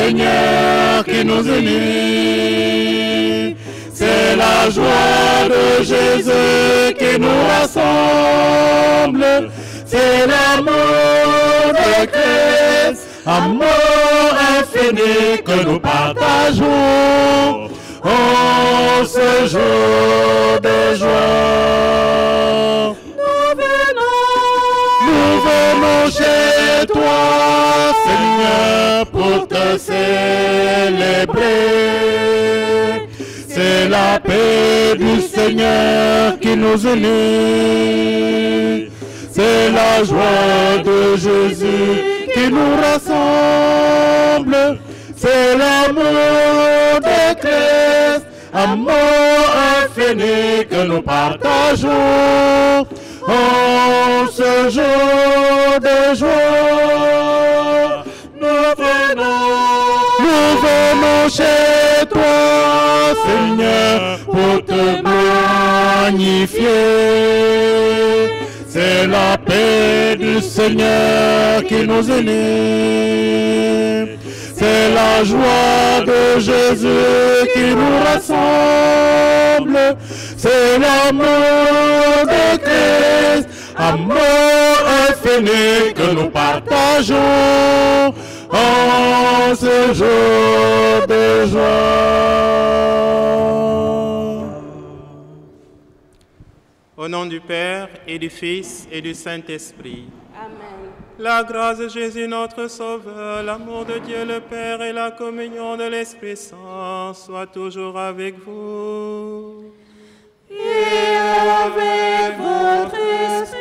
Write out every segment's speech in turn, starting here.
Seigneur qui nous unit. C'est la joie de Jésus qui nous rassemble. C'est l'amour de Christ, amour infini que nous partageons en ce jour de joie. Nous venons chez toi, Seigneur, pour te célébrer. C'est la paix du Seigneur qui nous unit. C'est la joie de Jésus qui nous rassemble. C'est l'amour de Christ, amour infini que nous partageons en ce jour de joie. Nous venons chez toi, Seigneur, pour te magnifier. C'est la paix du Seigneur qui nous unit. C'est la joie de Jésus qui nous rassemble. C'est l'amour de Christ, amour infini que nous partageons en ce jour de joie. Au nom du Père et du Fils et du Saint-Esprit. Amen. La grâce de Jésus notre Sauveur, l'amour de Dieu le Père et la communion de l'Esprit Saint soient toujours avec vous. Et avec votre esprit.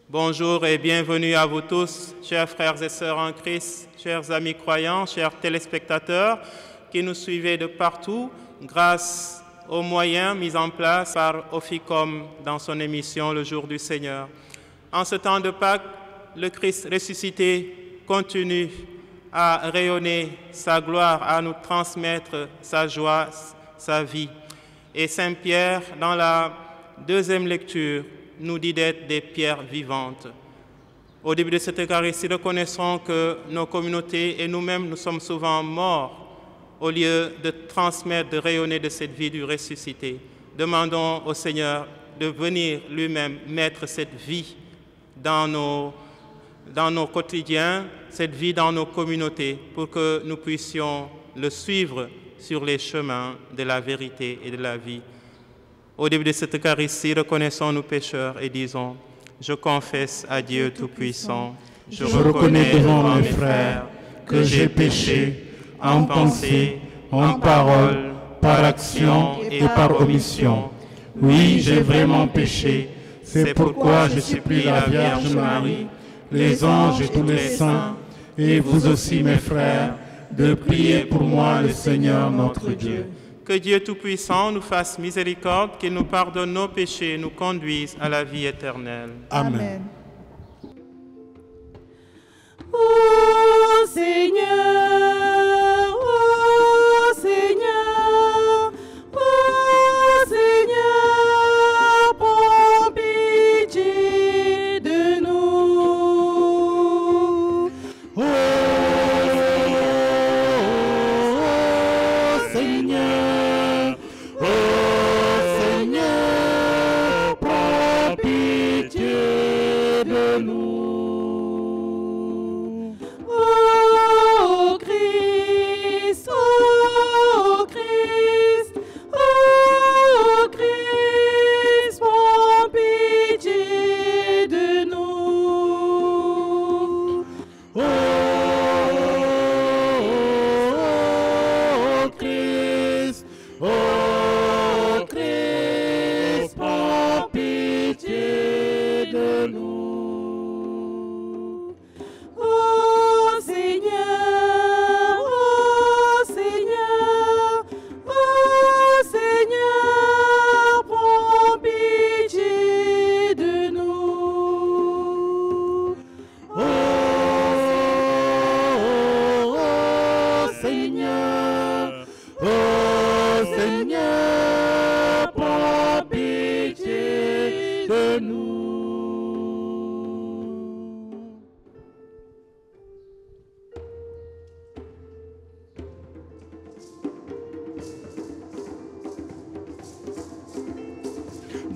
Bonjour et bienvenue à vous tous, chers frères et sœurs en Christ, chers amis croyants, chers téléspectateurs qui nous suivez de partout grâce aux moyens mis en place par Oficom dans son émission Le Jour du Seigneur. En ce temps de Pâques, le Christ ressuscité continue à rayonner sa gloire, à nous transmettre sa joie, sa vie. Et Saint Pierre, dans la deuxième lecture, nous dit d'être des pierres vivantes. Au début de cette Eucharistie, reconnaissons que nos communautés et nous-mêmes, nous sommes souvent morts au lieu de transmettre, de rayonner de cette vie du ressuscité. Demandons au Seigneur de venir lui-même mettre cette vie dans nos quotidiens, cette vie dans nos communautés, pour que nous puissions le suivre sur les chemins de la vérité et de la vie. Au début de cette Eucharistie, reconnaissons nos pécheurs et disons: je confesse à Dieu Tout-Puissant, je reconnais devant mes frères que j'ai péché en pensée, en parole, par action et par omission. Oui, j'ai vraiment péché. C'est pourquoi je supplie la Vierge Marie, les anges et tous les saints, et vous aussi mes frères, de prier pour moi le Seigneur notre Dieu. Que Dieu Tout-Puissant nous fasse miséricorde, qu'il nous pardonne nos péchés et nous conduise à la vie éternelle. Amen. Ô Seigneur, ô Seigneur, ô Seigneur, prends pitié de nous. Ô Seigneur, prends pitié de nous.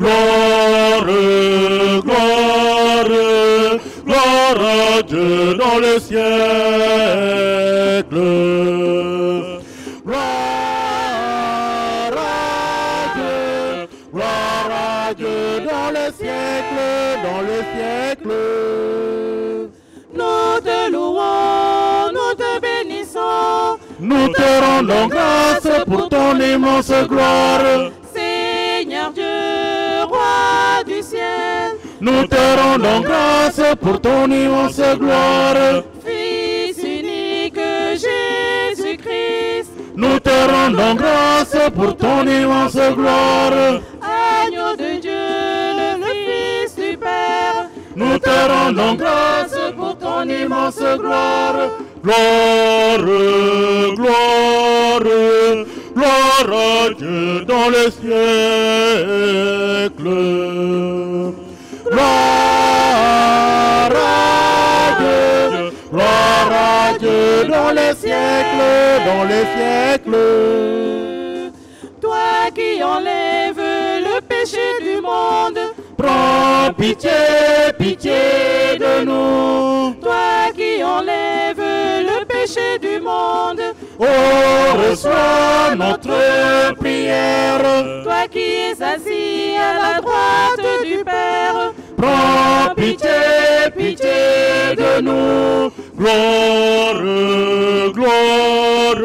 Gloire, gloire, gloire à Dieu dans le siècle. Gloire à Dieu dans le siècle, dans le siècle. Nous te louons, nous te bénissons. Nous te rendons grâce pour ton immense gloire. Seigneur Dieu, roi du ciel. Nous te rendons grâce pour ton immense gloire. Fils unique Jésus-Christ. Nous te rendons grâce pour ton immense gloire. Agneau de Dieu, le Fils du Père. Nous te rendons grâce pour ton immense gloire. Gloire, gloire, gloire à Dieu dans le siècle. Gloire à Dieu dans les siècles, dans les siècles. Toi qui enlèves le péché du monde, Prends pitié, pitié de nous. toi qui enlèves le péché du monde, Oh, reçois notre prière. toi qui es assis à la droite du Père, Prends pitié, pitié de nous. Gloire, gloire,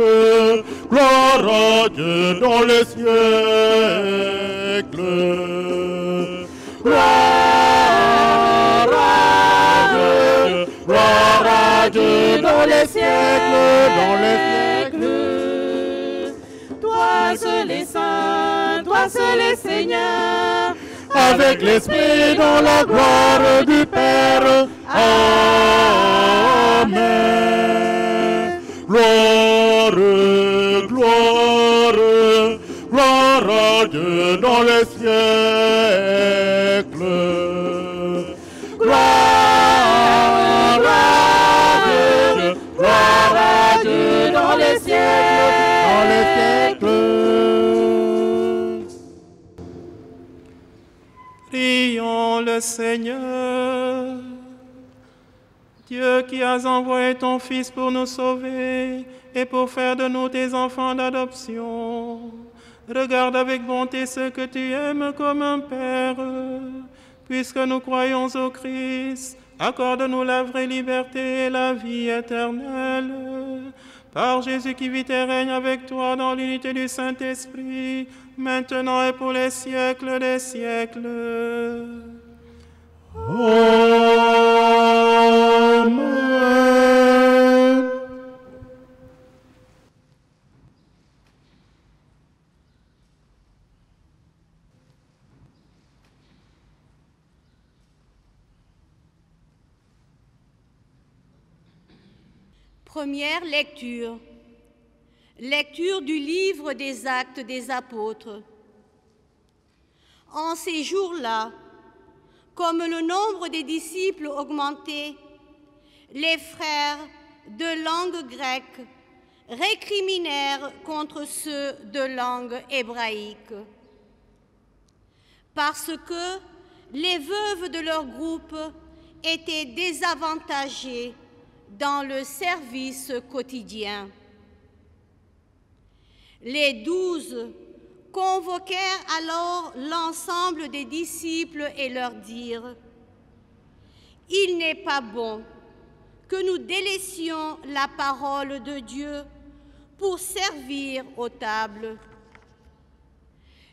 gloire à Dieu dans les siècles. Gloire à Dieu dans les siècles, dans les siècles. toi seul est saint, toi seul est Seigneur, Avec l'Esprit dans la gloire du Père. Amen. Gloire, gloire, gloire à Dieu dans les siècles. Gloire à Dieu dans les siècles, dans les siècles. Prions le Seigneur. Dieu qui as envoyé ton Fils pour nous sauver et pour faire de nous tes enfants d'adoption, regarde avec bonté ceux que tu aimes comme un Père. Puisque nous croyons au Christ, accorde-nous la vraie liberté et la vie éternelle. Par Jésus qui vit et règne avec toi dans l'unité du Saint-Esprit, maintenant et pour les siècles des siècles. Amen. Première lecture. Lecture du livre des Actes des Apôtres. En ces jours-là, comme le nombre des disciples augmentait, les frères de langue grecque récriminèrent contre ceux de langue hébraïque, parce que les veuves de leur groupe étaient désavantagées dans le service quotidien. Les 12 convoquèrent alors l'ensemble des disciples et leur dirent : « Il n'est pas bon que nous délaissions la parole de Dieu pour servir aux tables.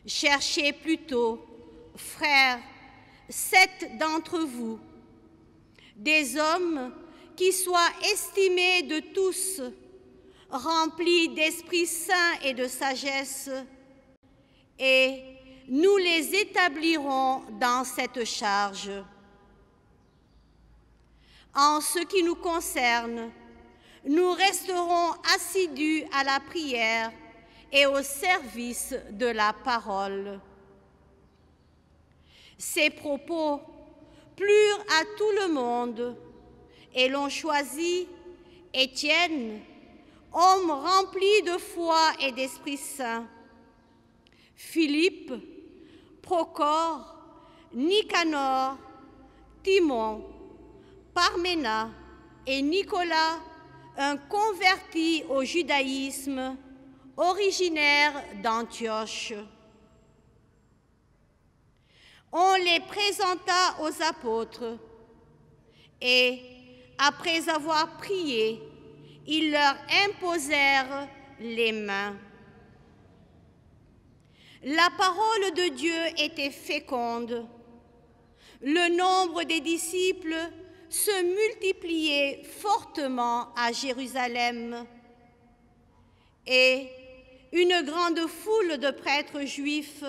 Cherchez plutôt, frères, 7 d'entre vous, des hommes qui soient estimés de tous, remplis d'Esprit Saint et de sagesse, et nous les établirons dans cette charge. En ce qui nous concerne, nous resterons assidus à la prière et au service de la parole. » Ces propos plurent à tout le monde, et l'on choisit Étienne, homme rempli de foi et d'Esprit Saint, Philippe, Procore, Nicanor, Timon, Parména et Nicolas, un converti au judaïsme, originaire d'Antioche. On les présenta aux apôtres et, après avoir prié, ils leur imposèrent les mains. La parole de Dieu était féconde. Le nombre des disciples se multipliait fortement à Jérusalem et une grande foule de prêtres juifs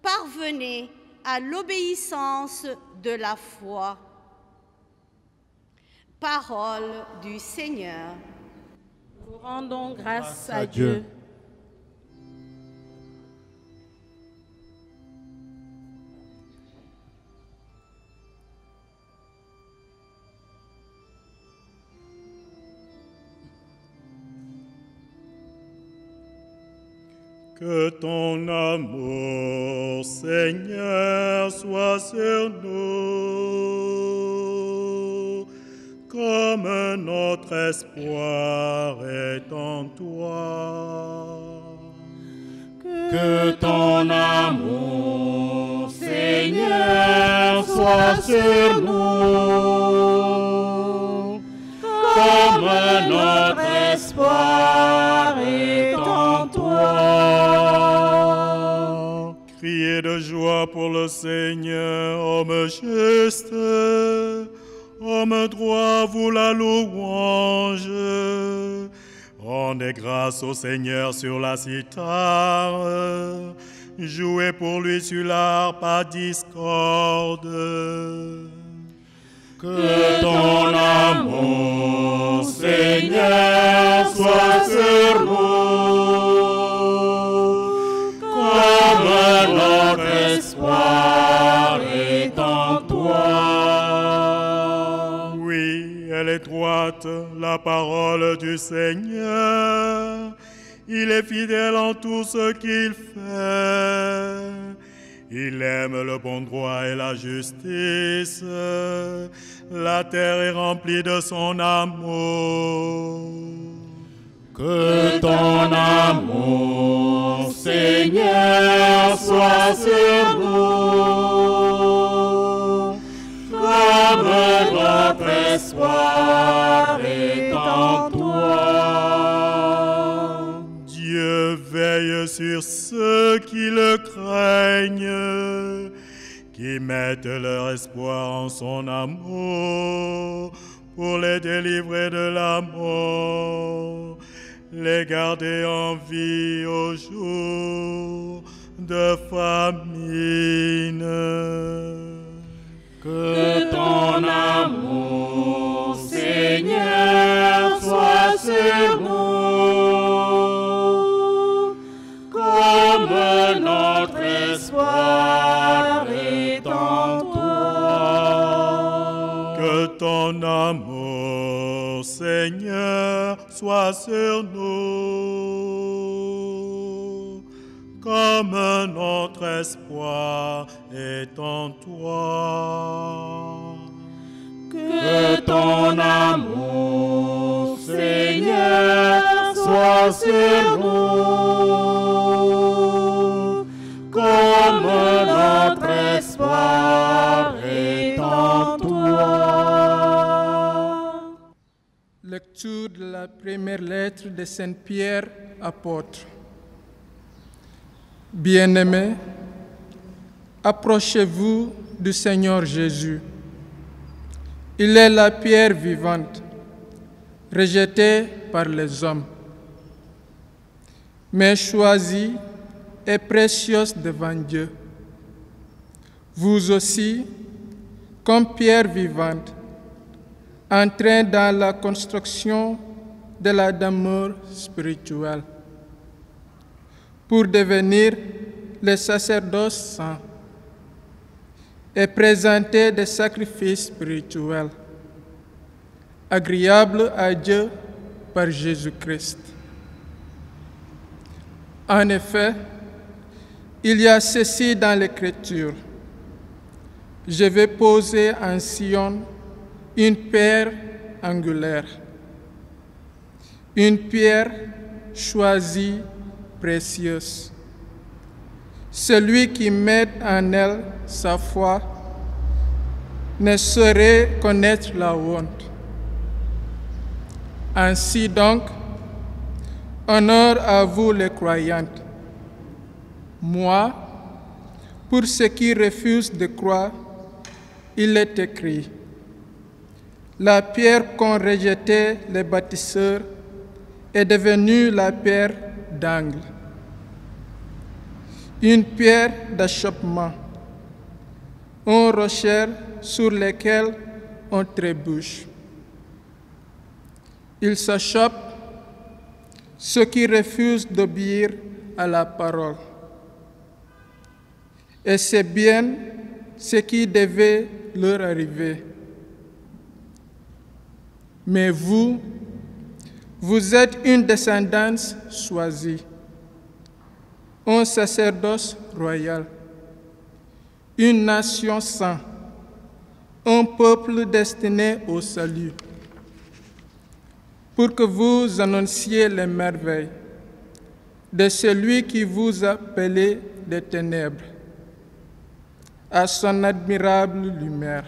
parvenait à l'obéissance de la foi. Parole du Seigneur. Nous rendons grâce à Dieu. Que ton amour, Seigneur, soit sur nous, comme notre espoir est en toi. Que ton amour, Seigneur, soit sur nous, comme notre espoir est en toi. Criez de joie pour le Seigneur, homme juste, homme droit, vous la louange. Rendez grâce au Seigneur sur la cithare, jouez pour lui sur l'harpe à discorde. Que ton amour, Seigneur, soit sur nous, comme notre espoir est en toi. Oui, elle est droite, la parole du Seigneur. Il est fidèle en tout ce qu'il fait. Il aime le bon droit et la justice. La terre est remplie de son amour. Que ton amour, Seigneur, soit sur nous, comme notre espoir est en toi. Dieu veille sur ceux qui le craignent, qui mettent leur espoir en son amour, pour les délivrer de la mort, les garder en vie au jour de famine. Que ton amour, Seigneur, soit sur nous, comme notre espoir est en toi. Que ton amour, Seigneur, soit sur nous, comme notre espoir est en toi. Que ton amour, Seigneur, soit sur nous, comme notre espoir est en toi. Lecture de la première lettre de Saint Pierre, apôtre. Bien-aimés, approchez-vous du Seigneur Jésus. Il est la pierre vivante, rejetée par les hommes, mais choisie et précieuse devant Dieu. Vous aussi, comme pierre vivante, entrez dans la construction de la demeure spirituelle, pour devenir les sacerdoces saints et présenter des sacrifices spirituels, agréables à Dieu par Jésus-Christ. En effet, il y a ceci dans l'Écriture: je vais poser en Sion une pierre angulaire, une pierre choisie, précieuse. Celui qui met en elle sa foi ne saurait connaître la honte. Ainsi donc, honneur à vous les croyantes. Moi, pour ceux qui refusent de croire, il est écrit: la pierre qu'ont rejetée les bâtisseurs est devenue la pierre d'angle, une pierre d'achoppement, un rocher sur lequel on trébuche. Il s'achoppe ceux qui refusent d'obéir à la parole. Et c'est bien ce qui devait leur arriver. Mais vous, vous êtes une descendance choisie, un sacerdoce royal, une nation sainte, un peuple destiné au salut, pour que vous annonciez les merveilles de celui qui vous a appelé des ténèbres à son admirable lumière.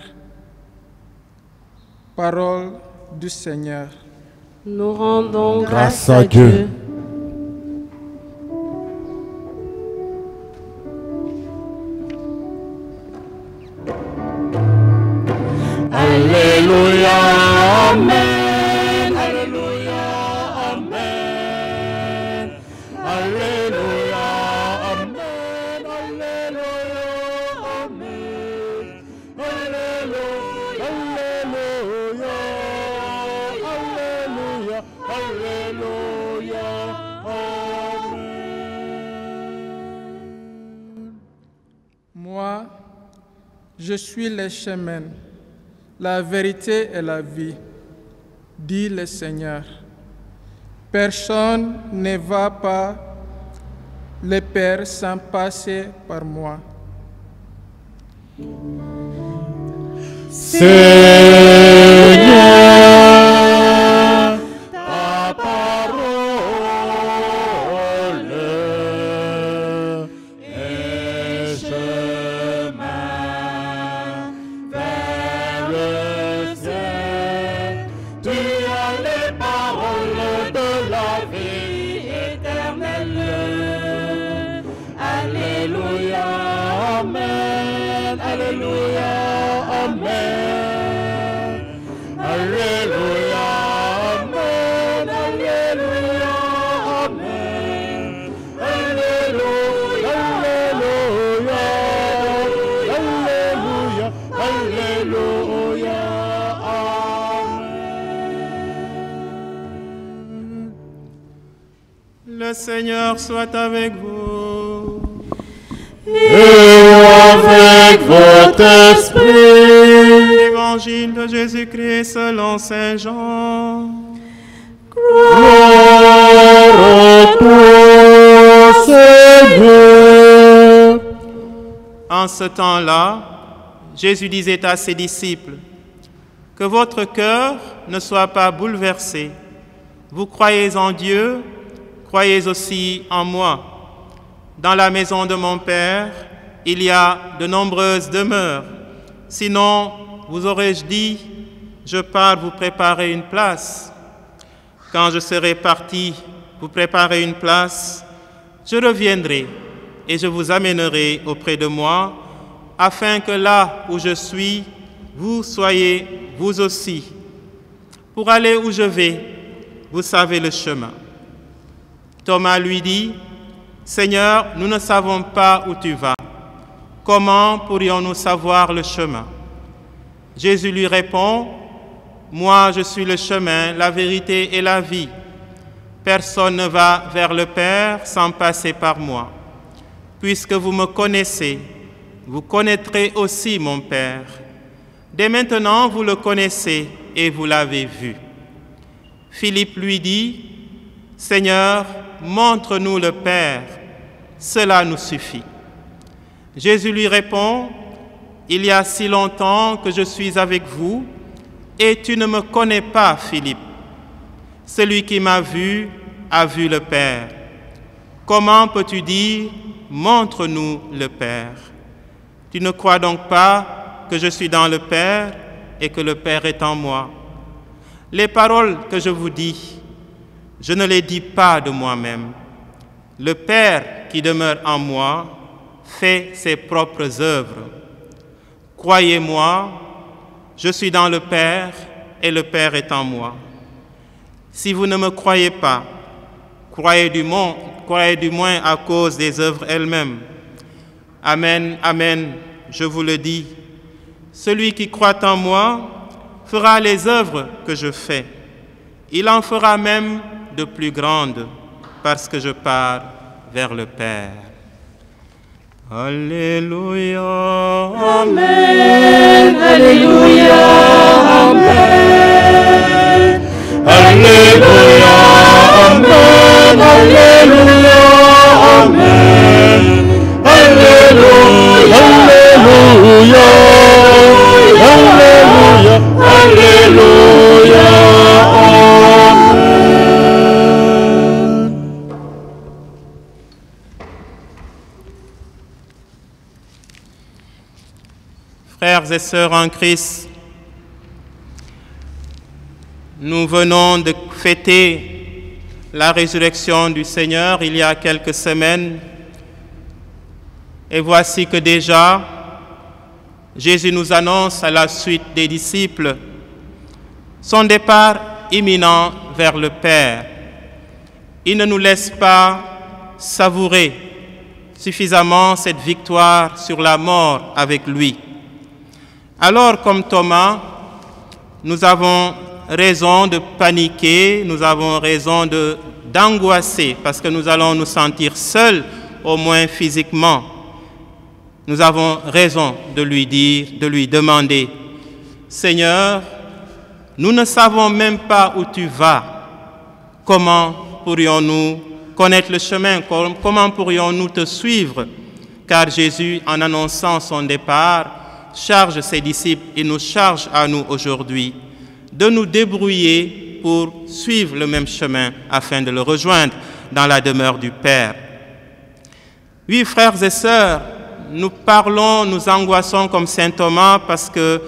Parole du Seigneur. Nous rendons Grâce à Dieu. Alléluia, Amen. Alléluia, Amen. Alléluia, Amen. Alléluia, Amen. Alléluia, Alléluia, Alléluia, Amen. Moi, je suis le chemin, la vérité et la vie, dit le Seigneur. Personne ne va pas le Père sans passer par moi. Seigneur, Ta parole est chemin vers le ciel. Tu as les paroles de la vie éternelle. Alléluia, Amen. Alléluia, Amen. Alléluia, Amen. Alléluia, Amen. Alléluia, Alléluia, Alléluia, Amen. Le Seigneur soit avec vous. et avec votre esprit. Évangile de Jésus-Christ selon Saint Jean. Gloire à toi, Seigneur. En ce temps-là, Jésus disait à ses disciples: que votre cœur ne soit pas bouleversé. Vous croyez en Dieu, croyez aussi en moi. Dans la maison de mon Père, il y a de nombreuses demeures. Sinon, vous aurais-je dit, je pars vous préparer une place. Quand je serai parti vous préparer une place, je reviendrai et je vous amènerai auprès de moi, afin que là où je suis, vous soyez vous aussi. Pour aller où je vais, vous savez le chemin. Thomas lui dit: Seigneur, nous ne savons pas où tu vas. Comment pourrions-nous savoir le chemin? Jésus lui répond: Moi, je suis le chemin, la vérité et la vie. Personne ne va vers le Père sans passer par moi. Puisque vous me connaissez, vous connaîtrez aussi mon Père. Dès maintenant, vous le connaissez et vous l'avez vu. Philippe lui dit: Seigneur, montre-nous le Père, cela nous suffit. Jésus lui répond: il y a si longtemps que je suis avec vous, et tu ne me connais pas, Philippe. Celui qui m'a vu a vu le Père. Comment peux-tu dire, montre-nous le Père? Tu ne crois donc pas que je suis dans le Père et que le Père est en moi? Les paroles que je vous dis, je ne les dis pas de moi-même. Le Père qui demeure en moi fait ses propres œuvres. Croyez-moi, je suis dans le Père et le Père est en moi. Si vous ne me croyez pas, croyez du moins à cause des œuvres elles-mêmes. Amen, amen, je vous le dis. Celui qui croit en moi fera les œuvres que je fais. Il en fera même de plus grandes, parce que je pars vers le Père. Alléluia. Amen. Alléluia. Amen. Alléluia, Amen, Alléluia, Amen. Alléluia, Alléluia, Alléluia, Alléluia, Amen. Frères et sœurs en Christ, nous venons de fêter la résurrection du Seigneur il y a quelques semaines. Et voici que déjà, Jésus nous annonce à la suite des disciples son départ imminent vers le Père. Il ne nous laisse pas savourer suffisamment cette victoire sur la mort avec lui. Alors, comme Thomas, nous avons raison de paniquer, nous avons raison d'angoisser parce que nous allons nous sentir seuls, au moins physiquement. Nous avons raison de lui dire, de lui demander, Seigneur, nous ne savons même pas où tu vas. Comment pourrions-nous connaître le chemin? Comment pourrions-nous te suivre? Car Jésus, en annonçant son départ, charge ses disciples et nous charge à nous aujourd'hui de nous débrouiller pour suivre le même chemin afin de le rejoindre dans la demeure du Père. Oui, frères et sœurs, nous parlons, nous angoissons comme saint Thomas parce que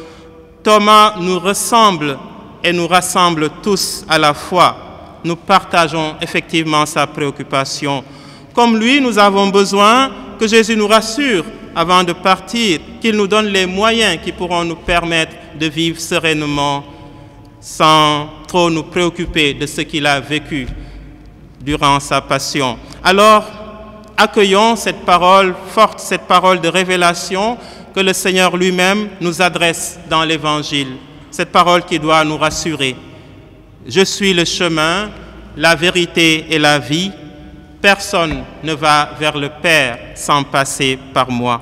Thomas nous ressemble et nous rassemble tous à la fois. Nous partageons effectivement sa préoccupation. Comme lui, nous avons besoin que Jésus nous rassure avant de partir, qu'il nous donne les moyens qui pourront nous permettre de vivre sereinement sans trop nous préoccuper de ce qu'il a vécu durant sa passion. Alors, accueillons cette parole forte, cette parole de révélation que le Seigneur lui-même nous adresse dans l'Évangile. Cette parole qui doit nous rassurer. Je suis le chemin, la vérité et la vie. Personne ne va vers le Père sans passer par moi.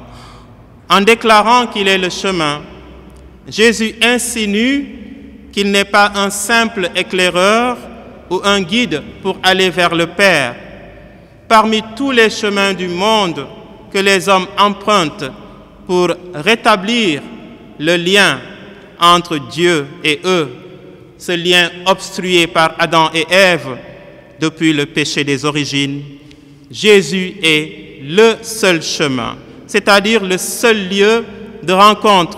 En déclarant qu'il est le chemin, Jésus insinue qu'il n'est pas un simple éclaireur ou un guide pour aller vers le Père. Parmi tous les chemins du monde que les hommes empruntent pour rétablir le lien entre Dieu et eux, ce lien obstrué par Adam et Ève depuis le péché des origines, Jésus est le seul chemin, c'est-à-dire le seul lieu de rencontre,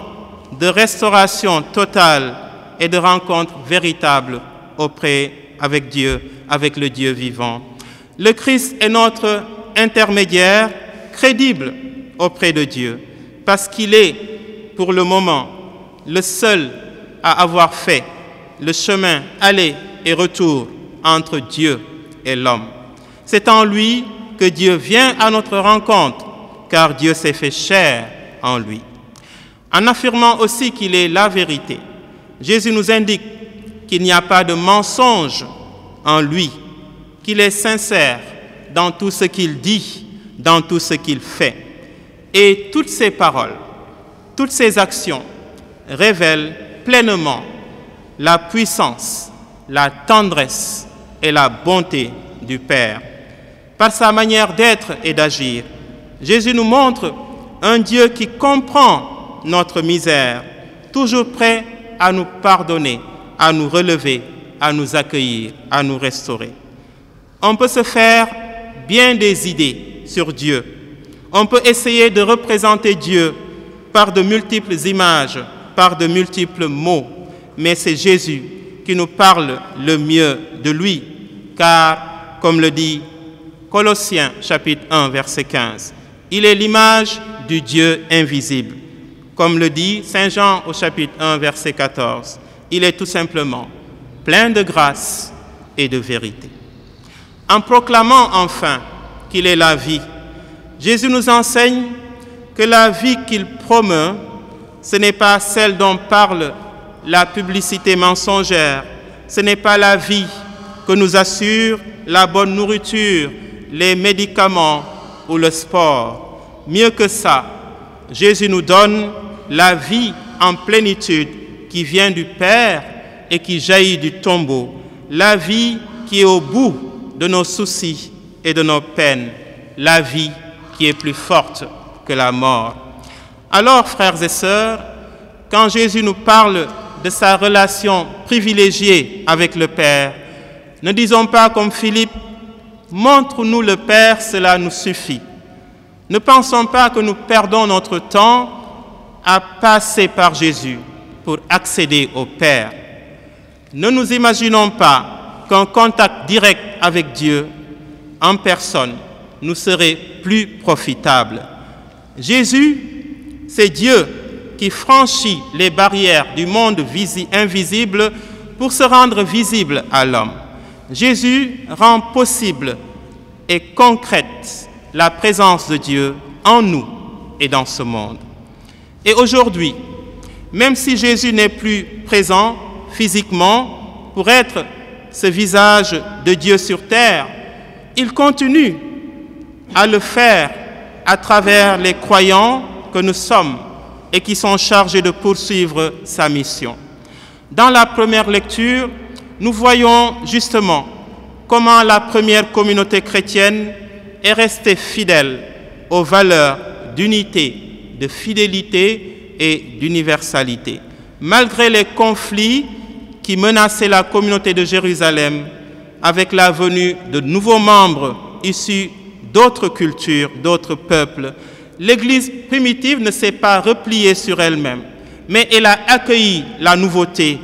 de restauration totale et de rencontre véritable avec Dieu, avec le Dieu vivant. Le Christ est notre intermédiaire crédible auprès de Dieu parce qu'il est, pour le moment, le seul à avoir fait le chemin aller et retour entre Dieu et l'homme. C'est en lui que Dieu vient à notre rencontre, car Dieu s'est fait chair en lui. En affirmant aussi qu'il est la vérité, Jésus nous indique qu'il n'y a pas de mensonge en lui, qu'il est sincère dans tout ce qu'il dit, dans tout ce qu'il fait. Et toutes ses paroles, toutes ses actions révèlent pleinement la puissance, la tendresse et la bonté du Père. Par sa manière d'être et d'agir, Jésus nous montre un Dieu qui comprend notre misère, toujours prêt à nous pardonner, à nous relever, à nous accueillir, à nous restaurer. On peut se faire bien des idées sur Dieu. On peut essayer de représenter Dieu par de multiples images, par de multiples mots, mais c'est Jésus qui nous parle le mieux de lui, car, comme le dit Colossiens chapitre 1, verset 15, il est l'image du Dieu invisible. Comme le dit Saint Jean au chapitre 1, verset 14, il est tout simplement plein de grâce et de vérité. En proclamant enfin qu'il est la vie, Jésus nous enseigne que la vie qu'il promeut, ce n'est pas celle dont parle la publicité mensongère, ce n'est pas la vie que nous assure la bonne nourriture, les médicaments ou le sport. Mieux que ça, Jésus nous donne la vie en plénitude qui vient du Père et qui jaillit du tombeau, la vie qui est au bout de nos soucis et de nos peines, la vie qui est plus forte que la mort. Alors, frères et sœurs, quand Jésus nous parle de sa relation privilégiée avec le Père, ne disons pas comme Philippe, « Montre-nous le Père, cela nous suffit ». Ne pensons pas que nous perdons notre temps à passer par Jésus pour accéder au Père. Ne nous imaginons pas qu'un contact direct avec Dieu en personne nous serait plus profitable. Jésus, c'est Dieu qui franchit les barrières du monde invisible pour se rendre visible à l'homme. Jésus rend possible et concrète la présence de Dieu en nous et dans ce monde. Et aujourd'hui, même si Jésus n'est plus présent physiquement pour être ce visage de Dieu sur terre, il continue à le faire à travers les croyants que nous sommes et qui sont chargés de poursuivre sa mission. Dans la première lecture, nous voyons justement comment la première communauté chrétienne est restée fidèle aux valeurs d'unité, de fidélité et d'universalité. Malgré les conflits qui menaçaient la communauté de Jérusalem avec la venue de nouveaux membres issus d'autres cultures, d'autres peuples, l'Église primitive ne s'est pas repliée sur elle-même, mais elle a accueilli la nouveauté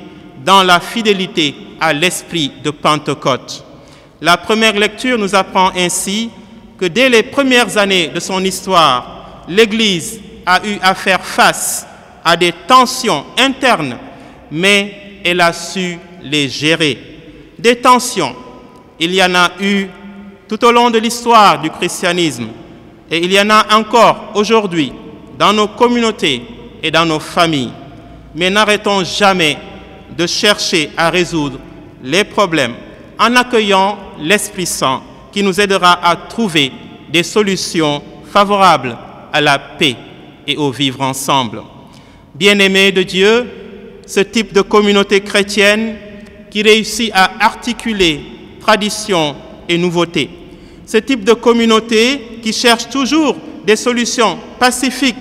dans la fidélité à l'esprit de Pentecôte. La première lecture nous apprend ainsi que dès les premières années de son histoire, l'Église a eu à faire face à des tensions internes, mais elle a su les gérer. Des tensions, il y en a eu tout au long de l'histoire du christianisme, et il y en a encore aujourd'hui dans nos communautés et dans nos familles. Mais n'arrêtons jamais de chercher à résoudre les problèmes en accueillant l'Esprit Saint qui nous aidera à trouver des solutions favorables à la paix et au vivre ensemble. Bien-aimés de Dieu, ce type de communauté chrétienne qui réussit à articuler tradition et nouveauté, ce type de communauté qui cherche toujours des solutions pacifiques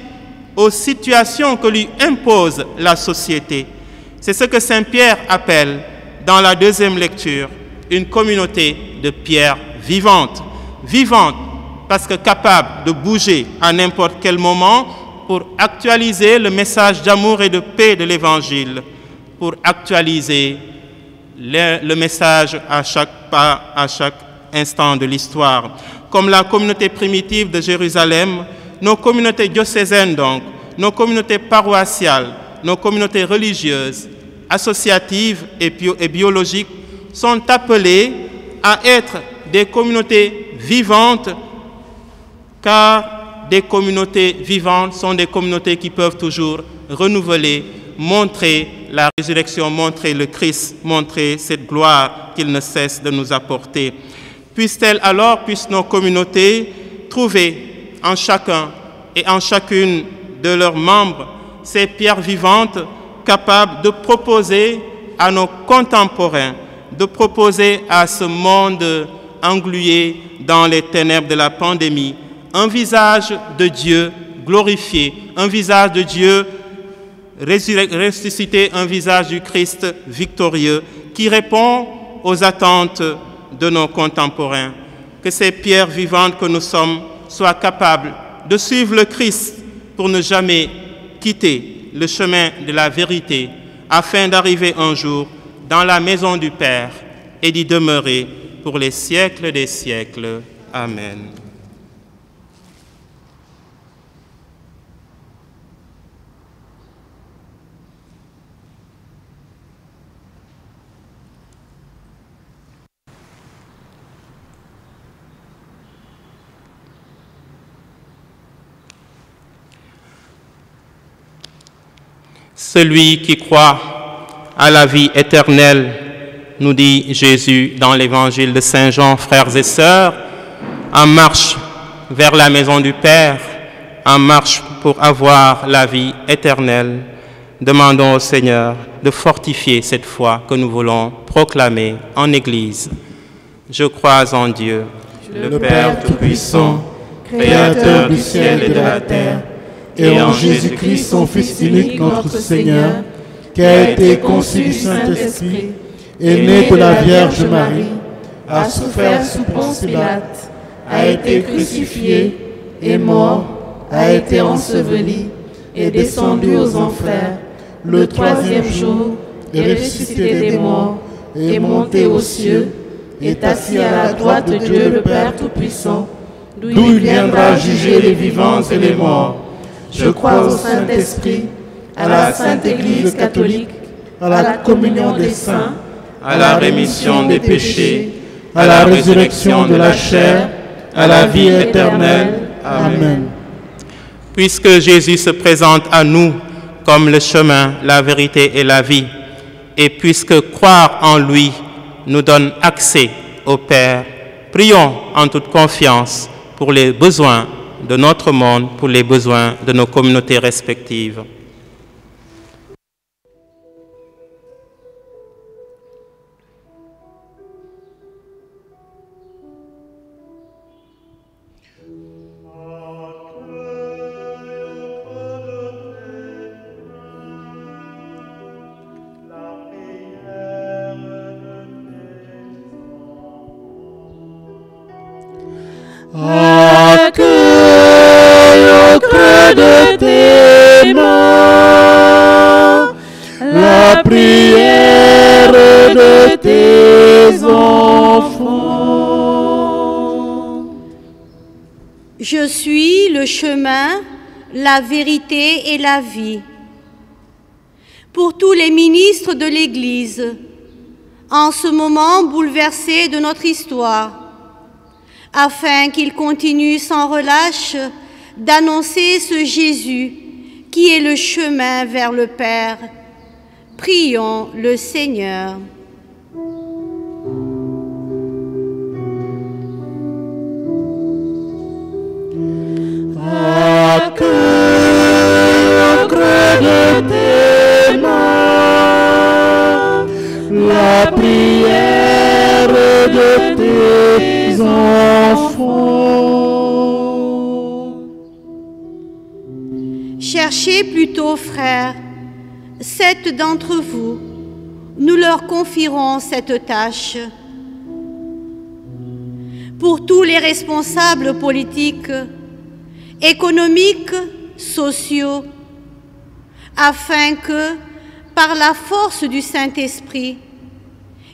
aux situations que lui impose la société. C'est ce que Saint Pierre appelle, dans la deuxième lecture, une communauté de pierres vivantes. Vivante parce que capable de bouger à n'importe quel moment pour actualiser le message d'amour et de paix de l'Évangile, pour actualiser le message à chaque pas, à chaque instant de l'histoire. Comme la communauté primitive de Jérusalem, nos communautés diocésaines donc, nos communautés paroissiales, nos communautés religieuses, associatives et biologiques sont appelées à être des communautés vivantes, car des communautés vivantes sont des communautés qui peuvent toujours renouveler, montrer la résurrection, montrer le Christ, montrer cette gloire qu'il ne cesse de nous apporter. Puissent nos communautés trouver en chacun et en chacune de leurs membres ces pierres vivantes capables de proposer à nos contemporains, de proposer à ce monde englué dans les ténèbres de la pandémie, un visage de Dieu glorifié, un visage de Dieu ressusciter un visage du Christ victorieux qui répond aux attentes de nos contemporains. Que ces pierres vivantes que nous sommes soient capables de suivre le Christ pour ne jamais quitter le chemin de la vérité, afin d'arriver un jour dans la maison du Père et d'y demeurer pour les siècles des siècles. Amen. Celui qui croit à la vie éternelle, nous dit Jésus dans l'évangile de Saint Jean, frères et sœurs, en marche vers la maison du Père, en marche pour avoir la vie éternelle. Demandons au Seigneur de fortifier cette foi que nous voulons proclamer en Église. Je crois en Dieu, le Père Tout-Puissant, Créateur du ciel et de la terre, et en Jésus-Christ, son Fils unique, notre Seigneur, qui a été conçu du Saint-Esprit, est né de la Vierge Marie, a souffert sous Ponce Pilate, a été crucifié, est mort, a été enseveli, est descendu aux enfers, le troisième jour, est ressuscité des morts, est monté aux cieux, est assis à la droite de Dieu le Père Tout-Puissant, d'où il viendra juger les vivants et les morts. Je crois au Saint-Esprit, à la Sainte Église catholique, à la communion des saints, à la rémission des péchés, à la résurrection de la chair, à la vie éternelle. Amen. Puisque Jésus se présente à nous comme le chemin, la vérité et la vie, et puisque croire en lui nous donne accès au Père, prions en toute confiance pour les besoins de notre monde, pour les besoins de nos communautés respectives. Accueille au creux de tes mains la prière de tes enfants. Je suis le chemin, la vérité et la vie. Pour tous les ministres de l'Église, en ce moment bouleversé de notre histoire, afin qu'ils continuent sans relâche d'annoncer ce Jésus qui est le chemin vers le Père. Prions le Seigneur. Accueille au creux de tes mains la prière de tes enfants. Cherchez plutôt, frères, 7 d'entre vous, nous leur confierons cette tâche. Pour tous les responsables politiques, économiques, sociaux, afin que, par la force du Saint-Esprit,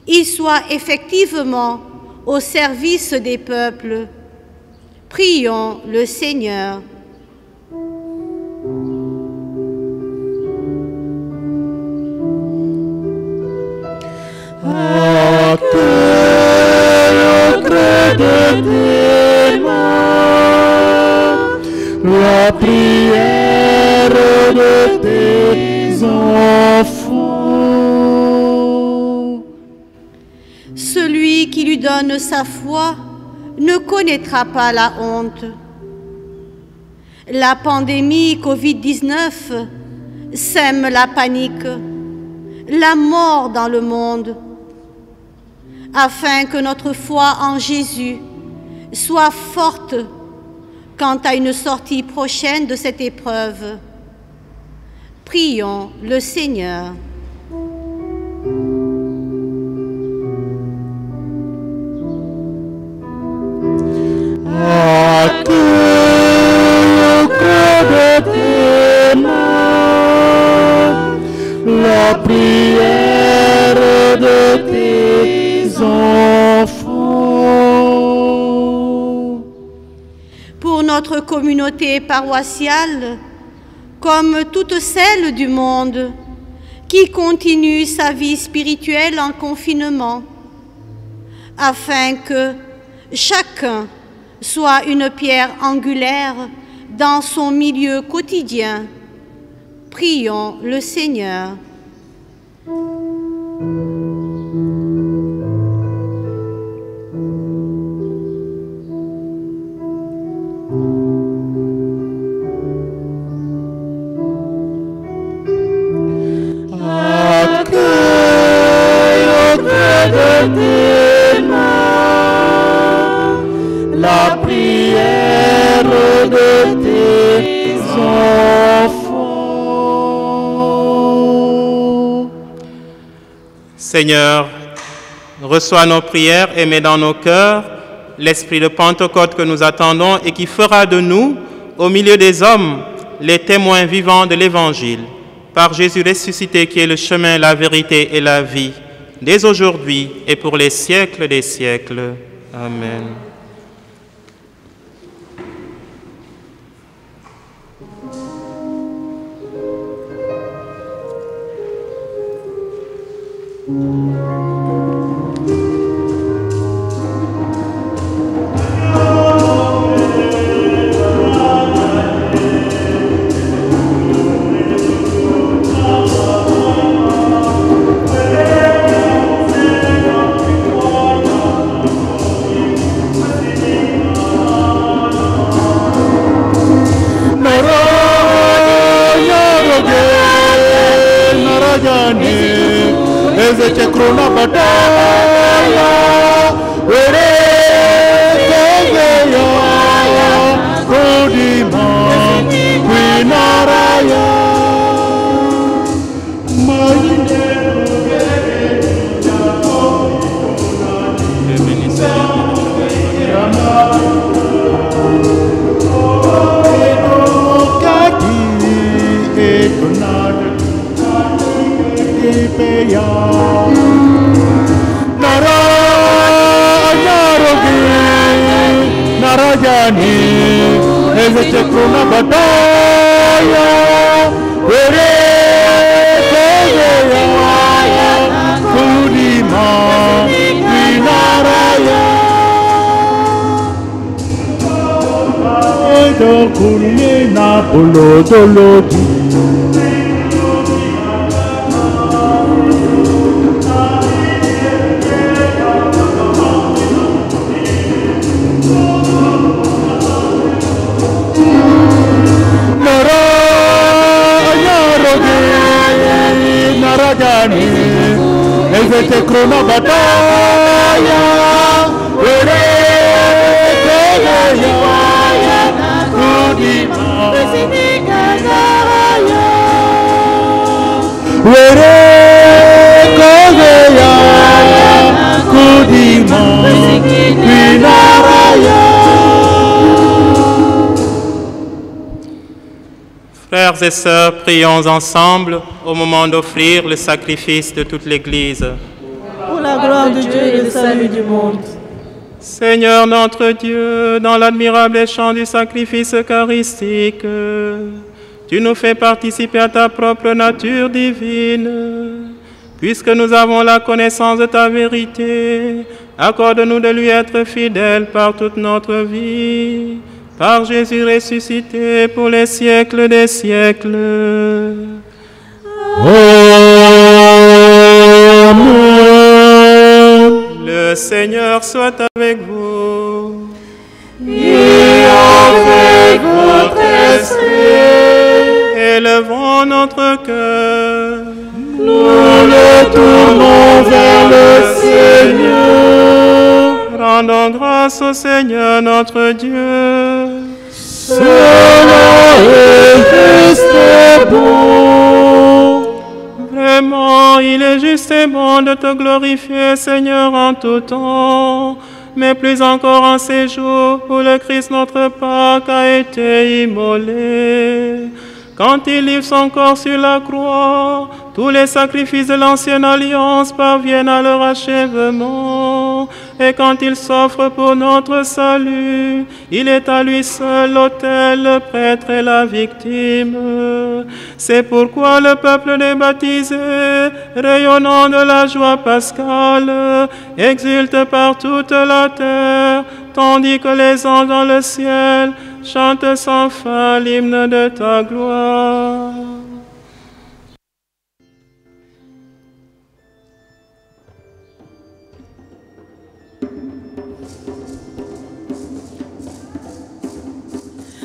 ils soient effectivement au service des peuples. Prions le Seigneur. Accueille au creux de tes mains la prière de tes enfants. Celui qui lui donne sa foi ne connaîtra pas la honte. La pandémie Covid-19 sème la panique, la mort dans le monde, afin que notre foi en Jésus soit forte quant à une sortie prochaine de cette épreuve. Prions le Seigneur. Accueille auprès de tes mains la prière de tes enfants. Pour notre communauté paroissiale, comme toutes celles du monde, qui continue sa vie spirituelle en confinement, afin que chacun soit une pierre angulaire dans son milieu quotidien. Prions le Seigneur. Accueille auprès de tes mains la prière de tes enfants. Seigneur, reçois nos prières et mets dans nos cœurs l'esprit de Pentecôte que nous attendons et qui fera de nous, au milieu des hommes, les témoins vivants de l'Évangile. Par Jésus ressuscité qui est le chemin, la vérité et la vie, dès aujourd'hui et pour les siècles des siècles. Amen. Frères et sœurs, prions ensemble au moment d'offrir le sacrifice de toute l'Église. Pour la gloire de Dieu et le salut du monde. Seigneur notre Dieu, dans l'admirable échange du sacrifice eucharistique, tu nous fais participer à ta propre nature divine. Puisque nous avons la connaissance de ta vérité, accorde-nous de lui être fidèles par toute notre vie. Par Jésus ressuscité pour les siècles des siècles. Amen. Le Seigneur soit avec vous. Et avec votre esprit. Élevons notre cœur. Nous le tournons vers le Seigneur. Rendons grâce au Seigneur notre Dieu. Cela est juste et bon. c'est bon de te glorifier, Seigneur, en tout temps, mais plus encore en ces jours où le Christ notre Pâque a été immolé. Quand il livre son corps sur la croix, tous les sacrifices de l'ancienne alliance parviennent à leur achèvement. Et quand il s'offre pour notre salut, il est à lui seul l'autel, le prêtre et la victime. C'est pourquoi le peuple des baptisés, rayonnant de la joie pascale, exulte par toute la terre, tandis que les anges dans le ciel chantent sans fin l'hymne de ta gloire.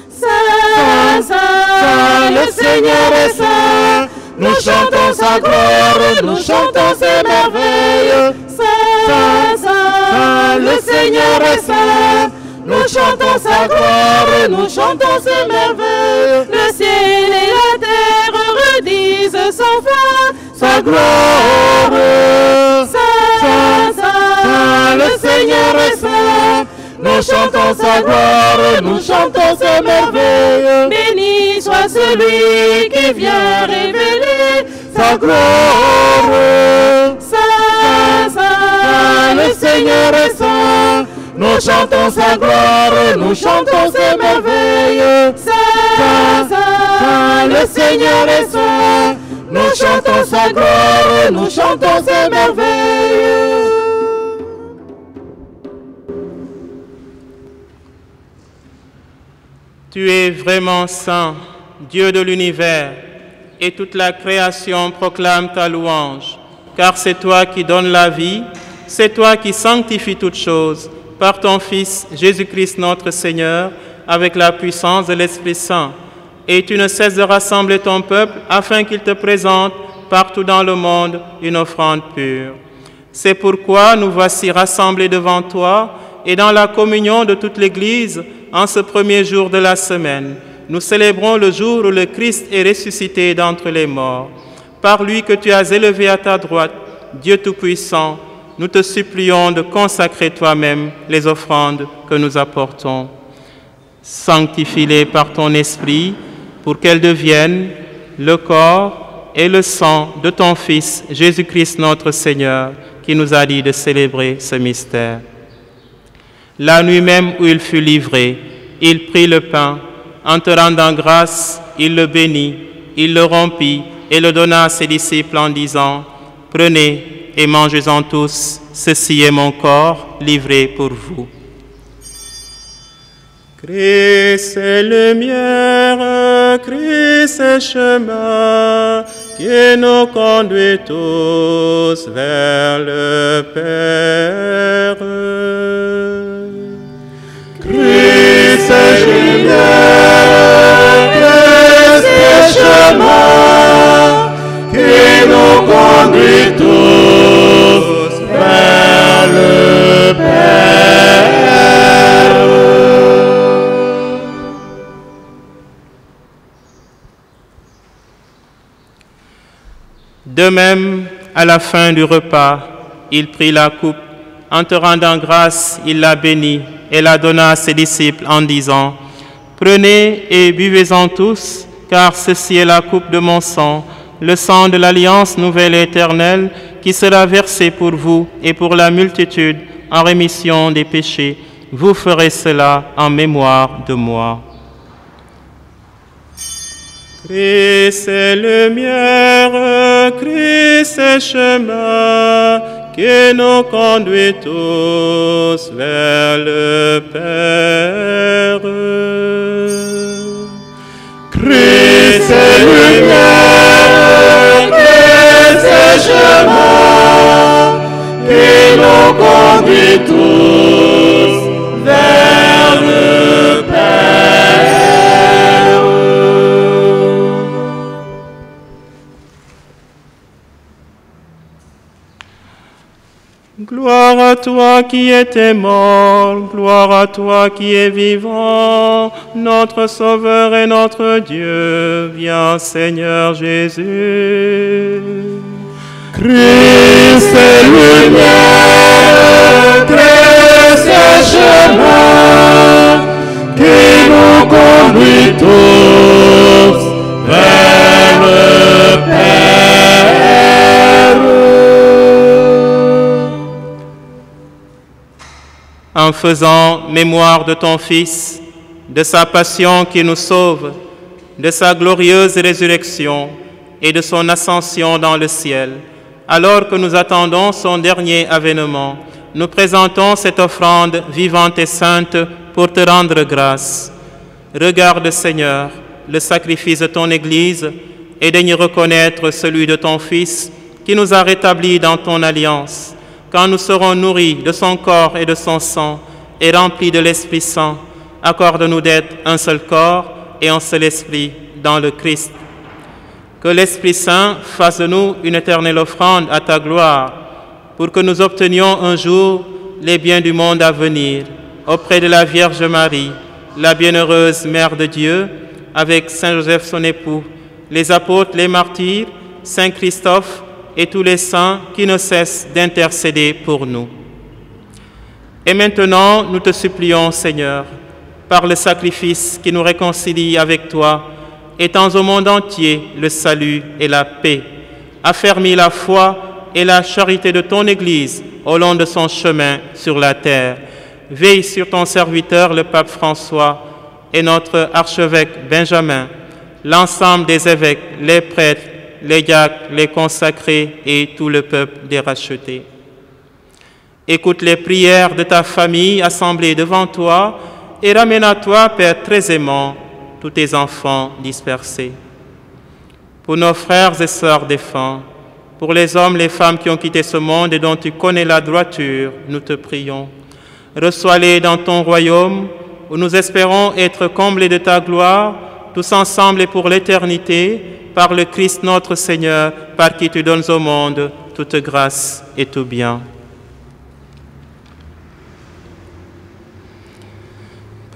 Saint, Saint, le Seigneur est saint. Nous chantons sa gloire, nous chantons ses merveilles. Saint, Saint, le Seigneur est saint. Nous chantons sa gloire, nous chantons ses merveilles. Le ciel et la terre redisent sans fin sa gloire. Saint, Saint, le Seigneur est saint. Nous chantons sa gloire, nous chantons ses merveilles. Béni soit celui qui vient révéler sa gloire. Saint, Saint, le Seigneur est saint. Nous chantons sa gloire, nous chantons ses merveilles. Saint, Saint, le Seigneur est saint. Nous chantons sa gloire, nous chantons ses merveilles. Tu es vraiment saint, Dieu de l'univers, et toute la création proclame ta louange, car c'est toi qui donnes la vie, c'est toi qui sanctifies toutes choses, par ton Fils Jésus-Christ notre Seigneur, avec la puissance de l'Esprit Saint. Et tu ne cesses de rassembler ton peuple afin qu'il te présente partout dans le monde une offrande pure. C'est pourquoi nous voici rassemblés devant toi et dans la communion de toute l'Église en ce premier jour de la semaine. Nous célébrons le jour où le Christ est ressuscité d'entre les morts. Par lui que tu as élevé à ta droite, Dieu Tout-Puissant, nous te supplions de consacrer toi-même les offrandes que nous apportons. Sanctifie-les par ton Esprit pour qu'elles deviennent le corps et le sang de ton Fils Jésus-Christ notre Seigneur, qui nous a dit de célébrer ce mystère. La nuit même où il fut livré, il prit le pain. En te rendant grâce, il le bénit, il le rompit et le donna à ses disciples en disant « Prenez et mangez-en tous, ceci est mon corps livré pour vous. » Christ est lumière, Christ est chemin, qui nous conduit tous vers le Père. Christ est lumière, Christ est chemin, qui nous conduit tous vers le Père. De même, à la fin du repas, il prit la coupe. En te rendant grâce, il la bénit et la donna à ses disciples en disant « Prenez et buvez-en tous, car ceci est la coupe de mon sang, le sang de l'alliance nouvelle et éternelle, qui sera versé pour vous et pour la multitude en rémission des péchés. Vous ferez cela en mémoire de moi. » Christ est lumière, Christ est chemin, qui nous conduit tous vers le Père. Christ est lumière, Christ est chemin, qui nous conduit tous vers le Père. Gloire à toi qui étais mort, gloire à toi qui es vivant, notre Sauveur et notre Dieu, viens Seigneur Jésus. Christ est lumière, Christ est chemin, qui nous conduit tous vers le Père. En faisant mémoire de ton Fils, de sa passion qui nous sauve, de sa glorieuse résurrection et de son ascension dans le ciel, alors que nous attendons son dernier avènement, nous présentons cette offrande vivante et sainte pour te rendre grâce. Regarde, Seigneur, le sacrifice de ton Église et daigne reconnaître celui de ton Fils qui nous a rétablis dans ton alliance. Quand nous serons nourris de son corps et de son sang et remplis de l'Esprit Saint, accorde-nous d'être un seul corps et un seul esprit dans le Christ. Que l'Esprit Saint fasse de nous une éternelle offrande à ta gloire, pour que nous obtenions un jour les biens du monde à venir, auprès de la Vierge Marie, la bienheureuse Mère de Dieu, avec Saint Joseph son époux, les apôtres, les martyrs, Saint Christophe et tous les saints qui ne cessent d'intercéder pour nous. Et maintenant, nous te supplions, Seigneur, par le sacrifice qui nous réconcilie avec toi, étends au monde entier le salut et la paix. Affermis la foi et la charité de ton Église au long de son chemin sur la terre. Veille sur ton serviteur, le pape François, et notre archevêque Benjamin, l'ensemble des évêques, les prêtres, les diacres, les consacrés et tout le peuple des rachetés. Écoute les prières de ta famille assemblée devant toi et ramène à toi, Père très aimant, tous tes enfants dispersés. Pour nos frères et sœurs défunts, pour les hommes, les femmes qui ont quitté ce monde et dont tu connais la droiture, nous te prions. Reçois-les dans ton royaume, où nous espérons être comblés de ta gloire, tous ensemble et pour l'éternité, par le Christ notre Seigneur, par qui tu donnes au monde toute grâce et tout bien.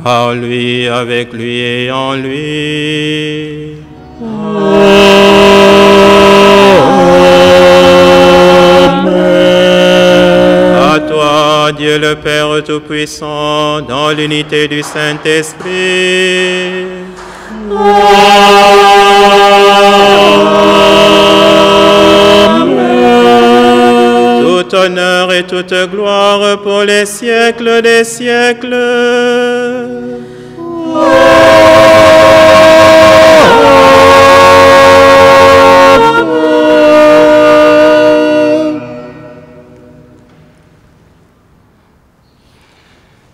Par lui, avec lui et en lui. Amen. À toi, Dieu le Père Tout-Puissant, dans l'unité du Saint-Esprit. Amen. Tout honneur et toute gloire pour les siècles des siècles.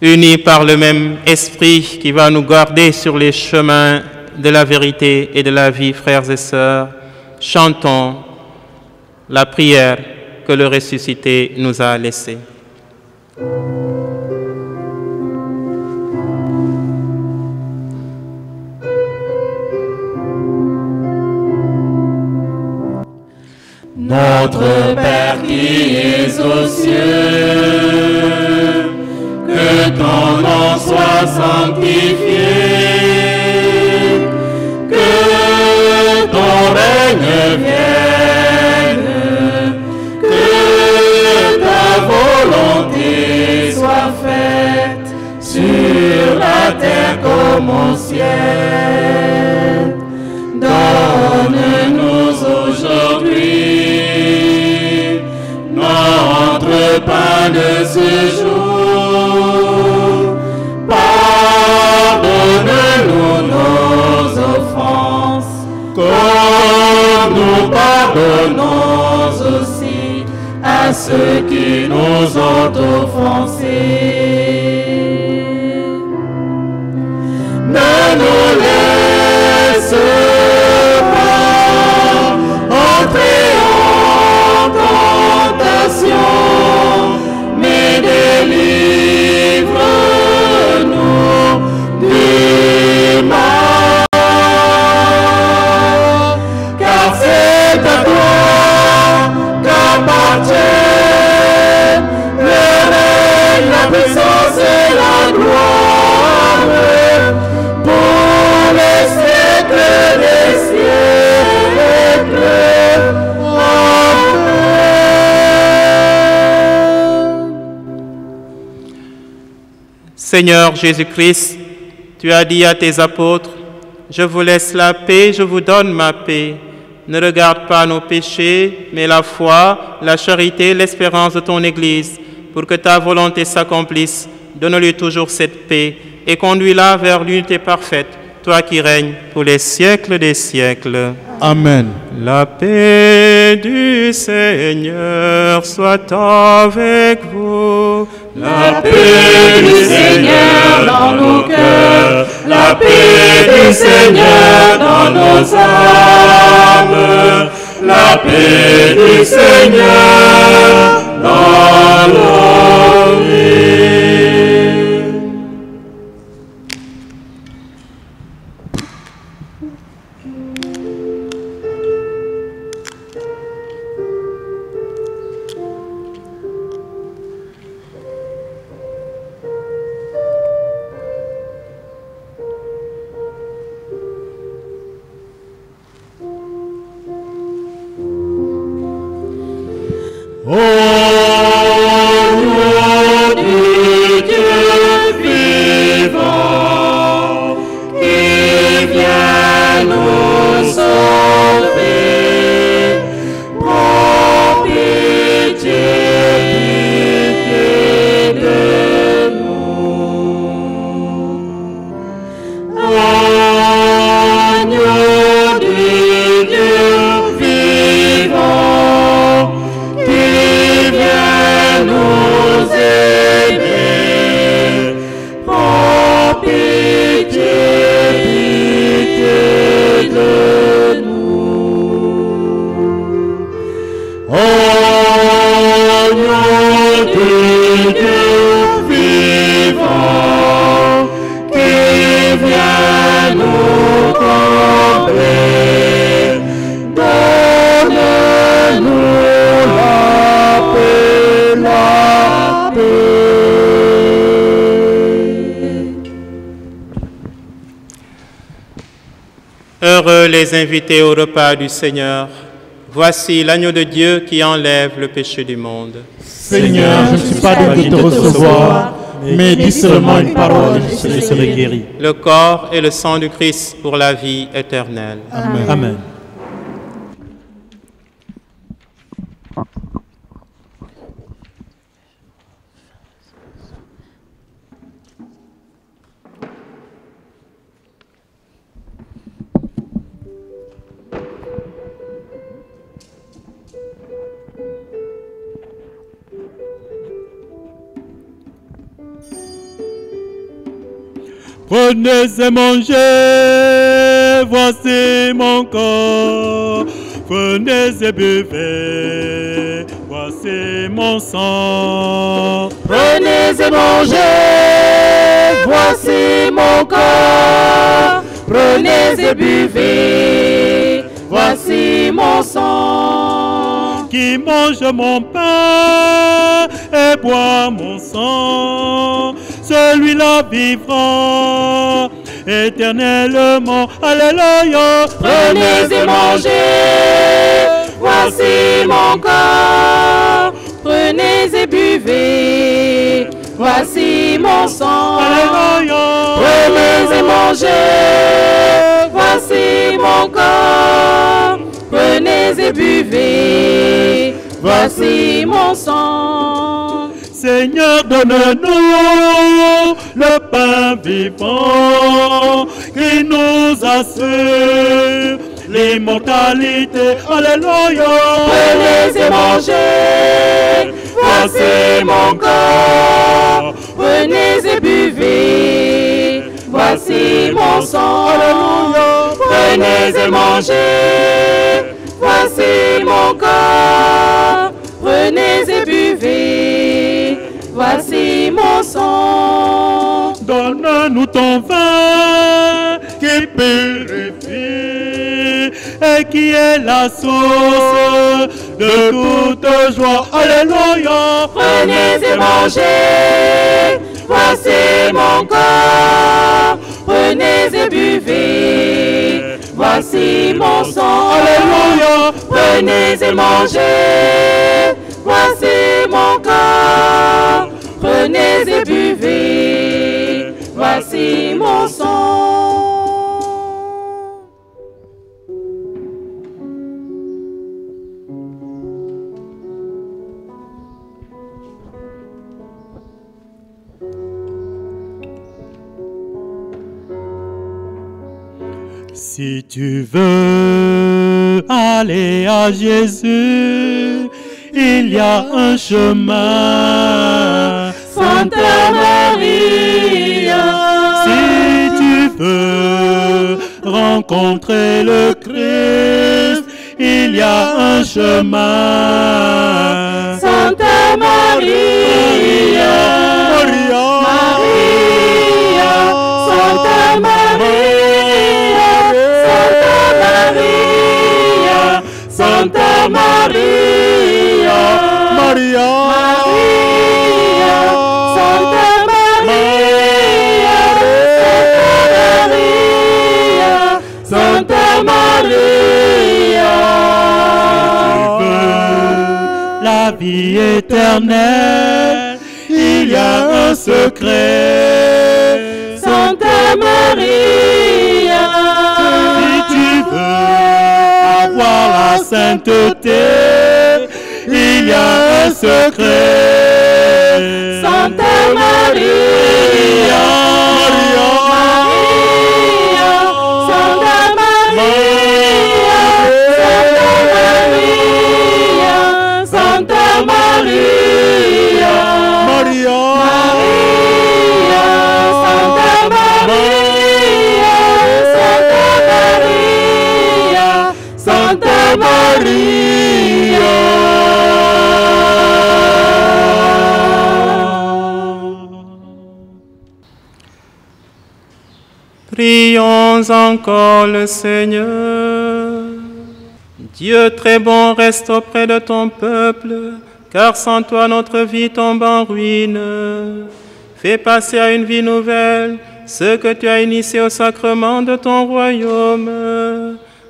Unis par le même esprit qui va nous garder sur les chemins de la vérité et de la vie, frères et sœurs, chantons la prière que le ressuscité nous a laissée. Notre Père qui es aux cieux, que ton nom soit sanctifié, que ton règne vienne, que ta volonté soit faite sur la terre comme au ciel. Donne-nous aujourd'hui notre pain de ce jour. Pardonne-nous nos offenses, comme nous pardonnons aussi à ceux qui nous ont offensés. Ne nous laisse pas entrer en tentation, mais délivre-nous du mal. Car c'est à toi qu'appartiennent le règne, la puissance et la gloire pour les siècles des siècles. Amen. Seigneur Jésus-Christ, tu as dit à tes apôtres, « Je vous laisse la paix, je vous donne ma paix. Ne regarde pas nos péchés, mais la foi, la charité, l'espérance de ton Église, pour que ta volonté s'accomplisse. Donne-lui toujours cette paix et conduis-la vers l'unité parfaite, toi qui règnes pour les siècles des siècles. » Amen. La paix du Seigneur soit avec vous. La paix du Seigneur dans nos cœurs, la paix du Seigneur dans nos âmes, la paix du Seigneur dans nos vies. Heureux les invités au repas du Seigneur. Voici l'agneau de Dieu qui enlève le péché du monde. Seigneur, je ne suis pas digne de te recevoir, mais dis seulement une parole et je serai guéri. Le corps et le sang du Christ pour la vie éternelle. Amen. Amen. Prenez et mangez, voici mon corps. Prenez et buvez, voici mon sang. Prenez et mangez, voici mon corps. Prenez et buvez, voici mon sang. Qui mange mon pain et boit mon sang, celui-là vivra éternellement. Alléluia. Prenez et mangez, voici mon corps. Prenez et buvez, voici mon sang. Alléluia. Prenez et mangez, voici mon corps. Prenez et buvez, voici mon sang. Seigneur, donne-nous le pain vivant qui nous assure l'immortalité. Alléluia. Prenez et mangez, voici mon corps. Prenez et buvez, voici mon sang. Alléluia. Prenez et mangez, voici mon corps. Prenez et buvez, voici mon sang. Donne-nous ton vin qui purifie et qui est la source de toute joie. Alléluia. Prenez et mangez, voici mon corps. Prenez et buvez, voici mon sang. Alléluia. Prenez et mangez, voici mon corps. Prenez et buvez, voici mon sang. Si tu veux aller à Jésus, il y a un chemin. Sainte Maria, si tu veux rencontrer le Christ, il y a un chemin. Sainte Maria, Maria, Maria, Sainte Maria, Sainte Maria, Maria, Sainte Maria, Sainte Maria. La vie éternelle, il y a un secret. Sainte Maria, Si tu veux avoir la sainteté, il y a un secret. Sainte Maria, Sainte Maria, Sainte Maria, Maria, Sainte Maria, Sainte Maria. Prions encore le Seigneur. Dieu très bon, reste auprès de ton peuple, car sans toi notre vie tombe en ruine. Fais passer à une vie nouvelle ce que tu as initié au sacrement de ton royaume.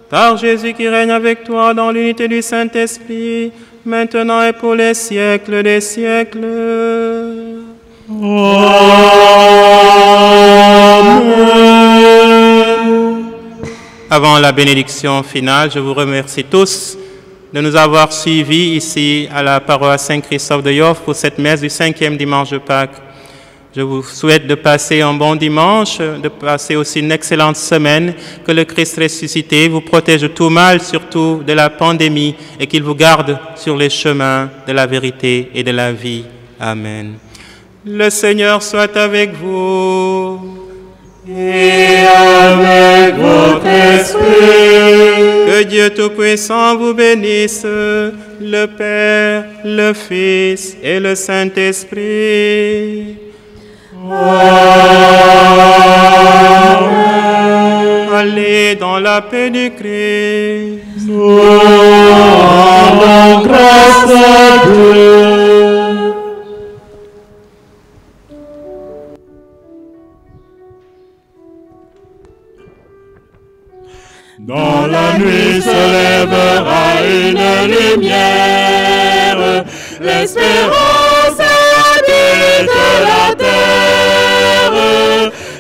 Par Jésus qui règne avec toi dans l'unité du Saint-Esprit, maintenant et pour les siècles des siècles. Avant la bénédiction finale, je vous remercie tous de nous avoir suivis ici à la paroisse Saint-Christophe de Yoff pour cette messe du 5e dimanche de Pâques. Je vous souhaite de passer un bon dimanche, de passer aussi une excellente semaine, que le Christ ressuscité vous protège de tout mal, surtout de la pandémie, et qu'il vous garde sur les chemins de la vérité et de la vie. Amen. Le Seigneur soit avec vous. Et avec votre esprit. Que Dieu Tout-Puissant vous bénisse, le Père, le Fils et le Saint-Esprit. Amen. Allez dans la paix du Christ. Nous rendons grâce à Dieu. Dans la nuit se lèvera une lumière, l'espérance habite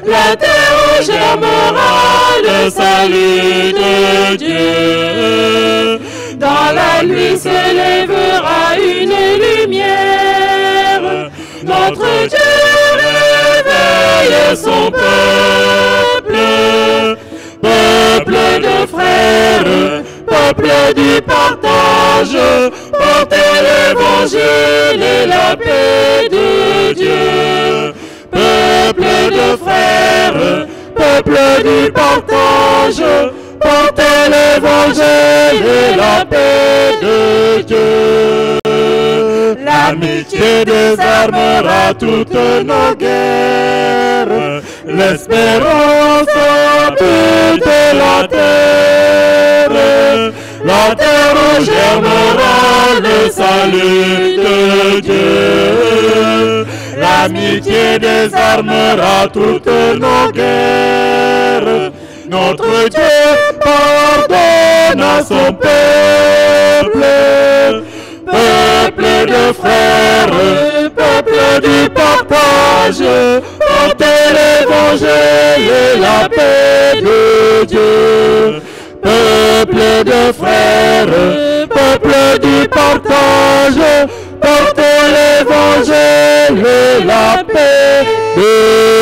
la terre où germera le salut de Dieu. Dans la nuit se lèvera une lumière, notre Dieu réveille son peuple. Peuple de frères, peuple du partage, portez l'évangile et la paix de Dieu. Peuple de frères, peuple du partage, portez l'évangile et la paix de Dieu. L'amitié désarmera toutes nos guerres, l'espérance habite la terre où germera le salut de Dieu. L'amitié désarmera toutes nos guerres, notre Dieu pardonne à son peuple. Peuple de frères, peuple du partage, portez l'évangile et la paix de Dieu. Peuple de frères, peuple du partage, portons l'évangile et la paix de Dieu.